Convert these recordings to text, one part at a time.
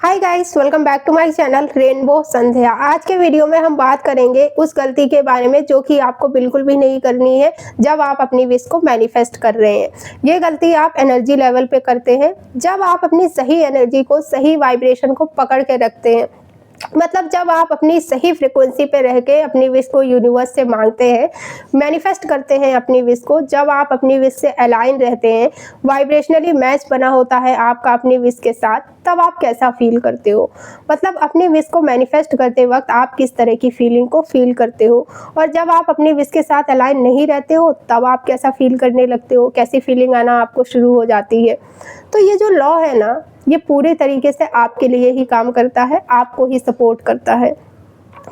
Hi guys, welcome back to my channel rainbow Sandhya. आज के video में हम बात करेंगे उस गलती के बारे में जो कि आपको बिल्कुल भी नहीं करनी है जब आप अपनी विश को मैनिफेस्ट कर रहे हैं। ये गलती आप एनर्जी लेवल पे करते हैं जब आप अपनी सही एनर्जी को, सही वाइब्रेशन को पकड़ के रखते हैं। मतलब जब आप अपनी सही फ्रिक्वेंसी पे रह के अपनी विश को यूनिवर्स से मांगते हैं, मैनिफेस्ट करते हैं अपनी विश को, जब आप अपनी विश से अलाइन रहते हैं, वाइब्रेशनली मैच बना होता है आपका अपनी विश के साथ, तब आप कैसा फील करते हो। मतलब अपनी विश को मैनिफेस्ट करते वक्त आप किस तरह की फीलिंग को फील करते हो, और जब आप अपनी विश के साथ अलाइन नहीं रहते हो तब आप कैसा फील करने लगते हो, कैसी फीलिंग आना आपको शुरू हो जाती है। तो ये जो लॉ है ना, ये पूरे तरीके से आपके लिए ही काम करता है, आपको ही सपोर्ट करता है।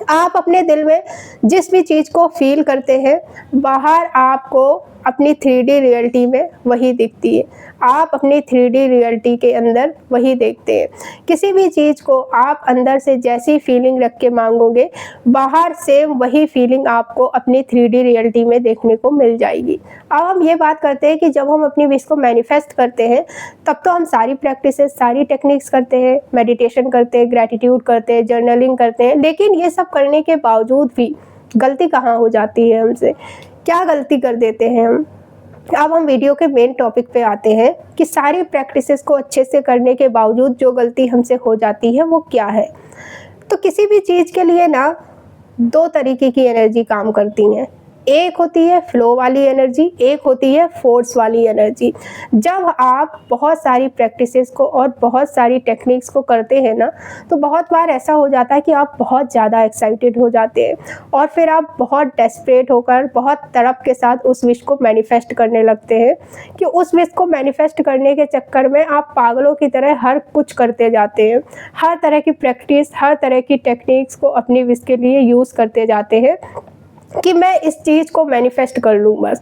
आप अपने दिल में जिस भी चीज़ को फील करते हैं, बाहर आपको अपनी 3D रियलिटी में वही दिखती है। आप अपनी 3D रियलिटी के अंदर वही देखते हैं। किसी भी चीज़ को आप अंदर से जैसी फीलिंग रख के मांगोगे, बाहर सेम वही फीलिंग आपको अपनी 3D रियलिटी में देखने को मिल जाएगी। अब हम ये बात करते हैं कि जब हम अपनी विश को मैनिफेस्ट करते हैं, तब तो हम सारी प्रैक्टिसेस, सारी टेक्निक्स करते हैं, मेडिटेशन करते हैं, ग्रैटिट्यूड करते हैं, जर्नलिंग करते हैं, लेकिन ये सब करने के बावजूद भी गलती कहाँ हो जाती है हमसे, क्या गलती कर देते हैं हम। अब हम वीडियो के मेन टॉपिक पे आते हैं कि सारी प्रैक्टिसेस को अच्छे से करने के बावजूद जो गलती हमसे हो जाती है वो क्या है। तो किसी भी चीज़ के लिए ना दो तरीके की एनर्जी काम करती हैं। एक होती है फ्लो वाली एनर्जी, एक होती है फोर्स वाली एनर्जी। जब आप बहुत सारी प्रैक्टिसेस को और बहुत सारी टेक्निक्स को करते हैं ना, तो बहुत बार ऐसा हो जाता है कि आप बहुत ज़्यादा एक्साइटेड हो जाते हैं और फिर आप बहुत डेस्परेट होकर, बहुत तड़प के साथ उस विश को मैनिफेस्ट करने लगते हैं कि उस विश को मैनिफेस्ट करने के चक्कर में आप पागलों की तरह हर कुछ करते जाते हैं। हर तरह की प्रैक्टिस, हर तरह की टेक्निक्स को अपनी विश के लिए यूज़ करते जाते हैं कि मैं इस चीज़ को मैनिफेस्ट कर लूँ, बस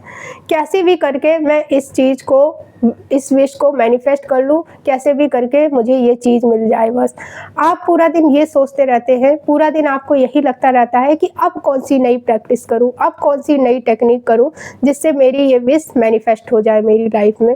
कैसे भी करके मैं इस चीज़ को, इस विश को मैनिफेस्ट कर लूँ, कैसे भी करके मुझे ये चीज़ मिल जाए। बस आप पूरा दिन ये सोचते रहते हैं, पूरा दिन आपको यही लगता रहता है कि अब कौन सी नई प्रैक्टिस करूँ, अब कौन सी नई टेक्निक करूँ जिससे मेरी ये विश मैनिफेस्ट हो जाए मेरी लाइफ में।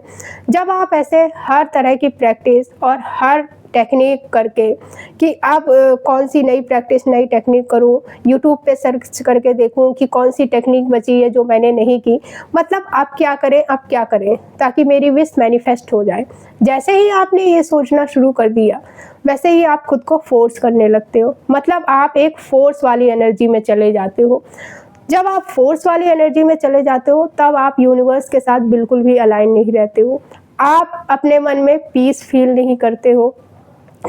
जब आप ऐसे हर तरह की प्रैक्टिस और हर टेक्निक करके कि अब कौन सी नई प्रैक्टिस, नई टेक्निक करूं, यूट्यूब पे सर्च करके देखूं कि कौन सी टेक्निक बची है जो मैंने नहीं की, मतलब आप क्या करें, अब क्या करें ताकि मेरी विश मैनिफेस्ट हो जाए। जैसे ही आपने ये सोचना शुरू कर दिया, वैसे ही आप खुद को फोर्स करने लगते हो। मतलब आप एक फोर्स वाली एनर्जी में चले जाते हो। जब आप फोर्स वाली एनर्जी में चले जाते हो तब आप यूनिवर्स के साथ बिल्कुल भी अलाइन नहीं रहते हो। आप अपने मन में पीस फील नहीं करते हो।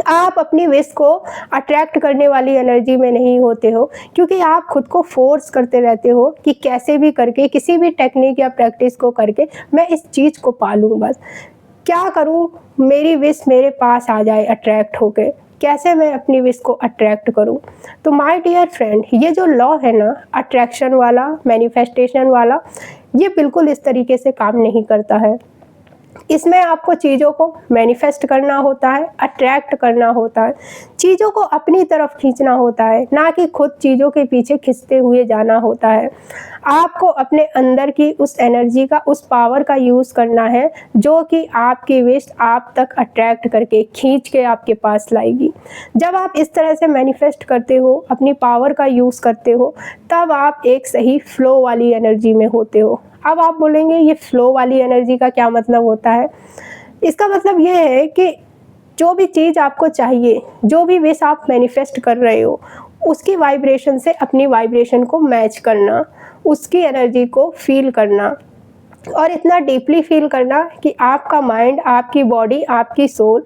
आप अपनी विश को अट्रैक्ट करने वाली एनर्जी में नहीं होते हो, क्योंकि आप खुद को फोर्स करते रहते हो कि कैसे भी करके, किसी भी टेक्निक या प्रैक्टिस को करके मैं इस चीज़ को पालूँ। बस क्या करूँ, मेरी विश मेरे पास आ जाए अट्रैक्ट होके, कैसे मैं अपनी विश को अट्रैक्ट करूं। तो माय डियर फ्रेंड, ये जो लॉ है ना, अट्रैक्शन वाला, मैनिफेस्टेशन वाला, ये बिल्कुल इस तरीके से काम नहीं करता है। इसमें आपको चीज़ों को मैनिफेस्ट करना होता है, अट्रैक्ट करना होता है, चीज़ों को अपनी तरफ खींचना होता है, ना कि खुद चीज़ों के पीछे खिंचते हुए जाना होता है। आपको अपने अंदर की उस एनर्जी का, उस पावर का यूज़ करना है जो कि आपकी विश आप तक अट्रैक्ट करके, खींच के आपके पास लाएगी। जब आप इस तरह से मैनिफेस्ट करते हो, अपनी पावर का यूज़ करते हो, तब आप एक सही फ्लो वाली एनर्जी में होते हो। अब आप बोलेंगे ये फ्लो वाली एनर्जी का क्या मतलब होता है? इसका मतलब ये है कि जो भी चीज़ आपको चाहिए, जो भी विश आप मैनिफेस्ट कर रहे हो, उसकी वाइब्रेशन से अपनी वाइब्रेशन को मैच करना, उसकी एनर्जी को फील करना, और इतना डीपली फील करना कि आपका माइंड, आपकी बॉडी, आपकी सोल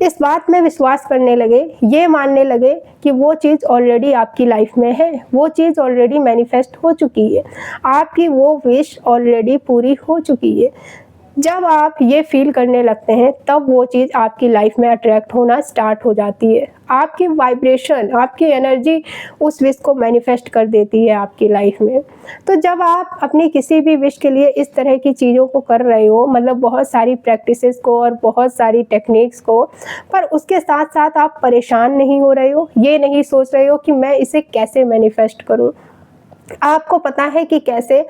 इस बात में विश्वास करने लगे, ये मानने लगे कि वो चीज़ ऑलरेडी आपकी लाइफ में है, वो चीज़ ऑलरेडी मैनिफेस्ट हो चुकी है, आपकी वो विश ऑलरेडी पूरी हो चुकी है। जब आप ये फील करने लगते हैं, तब वो चीज़ आपकी लाइफ में अट्रैक्ट होना स्टार्ट हो जाती है। आपकी वाइब्रेशन, आपकी एनर्जी उस विश को मैनिफेस्ट कर देती है आपकी लाइफ में। तो जब आप अपनी किसी भी विश के लिए इस तरह की चीज़ों को कर रहे हो, मतलब बहुत सारी प्रैक्टिसेस को और बहुत सारी टेक्निक्स को, पर उसके साथ साथ आप परेशान नहीं हो रहे हो, ये नहीं सोच रहे हो कि मैं इसे कैसे मैनिफेस्ट करूँ, आपको पता है कि कैसे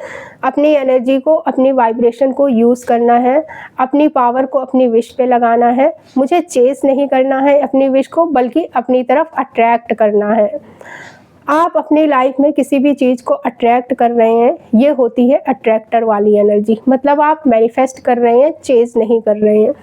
अपनी एनर्जी को, अपनी वाइब्रेशन को यूज़ करना है, अपनी पावर को अपनी विश पे लगाना है। मुझे चेस नहीं करना है अपनी विश को, बल्कि अपनी तरफ अट्रैक्ट करना है। आप अपनी लाइफ में किसी भी चीज़ को अट्रैक्ट कर रहे हैं, ये होती है अट्रैक्टर वाली एनर्जी। मतलब आप मैनिफेस्ट कर रहे हैं, चेज़ नहीं कर रहे हैं।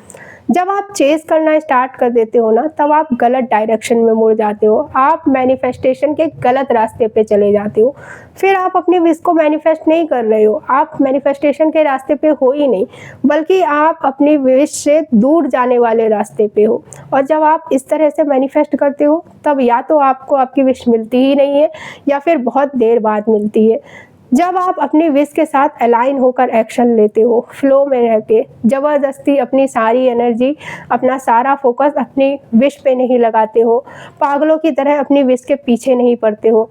जब आप चेज़ करना स्टार्ट कर देते हो ना, तब आप गलत डायरेक्शन में मुड़ जाते हो। आप मैनिफेस्टेशन के गलत रास्ते पे चले जाते हो। फिर आप अपनी विश को मैनिफेस्ट नहीं कर रहे हो, आप मैनिफेस्टेशन के रास्ते पे हो ही नहीं, बल्कि आप अपनी विश से दूर जाने वाले रास्ते पे हो। और जब आप इस तरह से मैनिफेस्ट करते हो, तब या तो आपको आपकी विश मिलती ही नहीं है, या फिर बहुत देर बाद मिलती है। जब आप अपनी विश के साथ अलाइन होकर एक्शन लेते हो, फ्लो में रह के, ज़बरदस्ती अपनी सारी एनर्जी, अपना सारा फोकस अपनी विश पे नहीं लगाते हो, पागलों की तरह अपनी विश के पीछे नहीं पड़ते हो,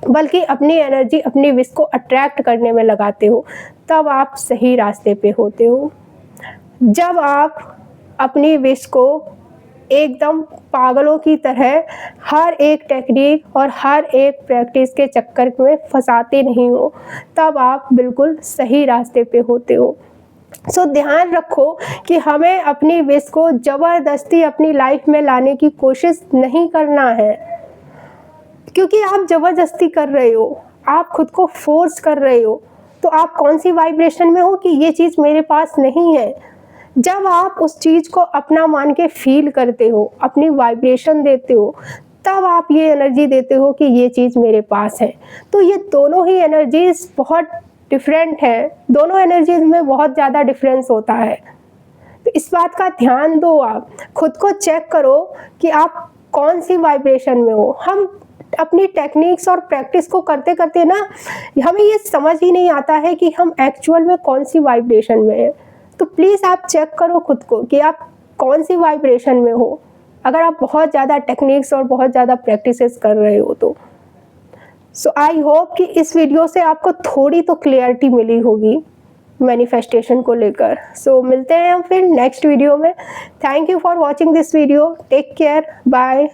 बल्कि अपनी एनर्जी अपनी विश को अट्रैक्ट करने में लगाते हो, तब आप सही रास्ते पे होते हो। जब आप अपनी विश को एकदम पागलों की तरह हर एक टेक्निक और हर एक प्रैक्टिस के चक्कर में फंसाते नहीं हो, तब आप बिल्कुल सही रास्ते पे होते हो। सो ध्यान रखो कि हमें अपनी विश को ज़बरदस्ती अपनी लाइफ में लाने की कोशिश नहीं करना है, क्योंकि आप ज़बरदस्ती कर रहे हो, आप खुद को फोर्स कर रहे हो, तो आप कौन सी वाइब्रेशन में हो कि ये चीज़ मेरे पास नहीं है। जब आप उस चीज़ को अपना मान के फील करते हो, अपनी वाइब्रेशन देते हो, तब आप ये एनर्जी देते हो कि ये चीज़ मेरे पास है। तो ये दोनों ही एनर्जीज़ बहुत डिफरेंट है, दोनों एनर्जीज़ में बहुत ज़्यादा डिफरेंस होता है। तो इस बात का ध्यान दो, आप खुद को चेक करो कि आप कौन सी वाइब्रेशन में हो। हम अपनी टेक्निक्स और प्रैक्टिस को करते करते ना, हमें ये समझ ही नहीं आता है कि हम एक्चुअल में कौन सी वाइब्रेशन में हैं। तो प्लीज़ आप चेक करो खुद को कि आप कौन सी वाइब्रेशन में हो, अगर आप बहुत ज़्यादा टेक्निक्स और बहुत ज़्यादा प्रैक्टिसेस कर रहे हो तो। सो आई होप कि इस वीडियो से आपको थोड़ी तो क्लियरिटी मिली होगी मैनिफेस्टेशन को लेकर। सो मिलते हैं हम फिर नेक्स्ट वीडियो में। Thank you for watching this video. Take care, bye.